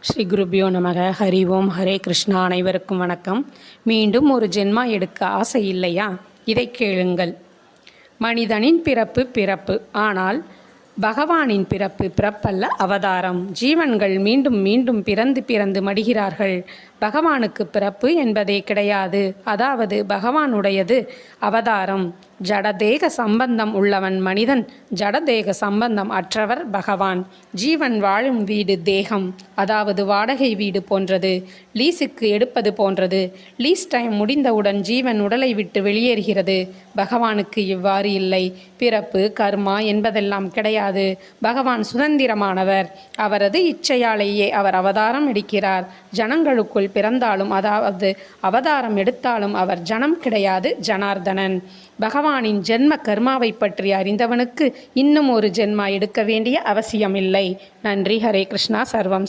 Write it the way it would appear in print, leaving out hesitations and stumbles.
ஸ்ரீ குருபியோ நமக. ஹரி ஓம். ஹரே கிருஷ்ணா. அனைவருக்கும் வணக்கம். மீண்டும் ஒரு ஜென்மா எடுக்க ஆசை இல்லையா? இதை கேளுங்கள். மனிதனின் பிறப்பு பிறப்பு, ஆனால் பகவானின் பிறப்பு பிறப்பல்ல, அவதாரம். ஜீவன்கள் மீண்டும் மீண்டும் பிறந்து பிறந்து மடிகிறார்கள். பகவானுக்கு பிறப்பு என்பதே கிடையாது. அதாவது பகவானுடையது அவதாரம். ஜடதேக சம்பந்தம் உள்ளவன் மனிதன், ஜடதேக சம்பந்தம் அற்றவர் பகவான். ஜீவன் வாழும் வீடு தேகம், அதாவது வாடகை வீடு போன்றது, லீஸுக்கு எடுப்பது போன்றது. லீஸ் டைம் முடிந்தவுடன் ஜீவன் உடலை விட்டு வெளியேறுகிறது. பகவானுக்கு இவ்வாறு இல்லை. பிறப்பு கர்மா என்பதெல்லாம் கிடையாது. பகவான் சுதந்திரமானவர். அவரது இச்சையாலேயே அவர் அவதாரம் எடுக்கிறார். ஜனங்களுக்குள் பிறந்தாலும், அதாவது அவதாரம் எடுத்தாலும் அவர் ஜனம் கிடையாது, ஜனார்தனன். பகவானின் ஜென்ம கர்மாவை பற்றி அறிந்தவனுக்கு இன்னும் ஒரு ஜென்மா எடுக்க வேண்டிய அவசியமில்லை. நன்றி. ஹரே கிருஷ்ணா. சர்வம்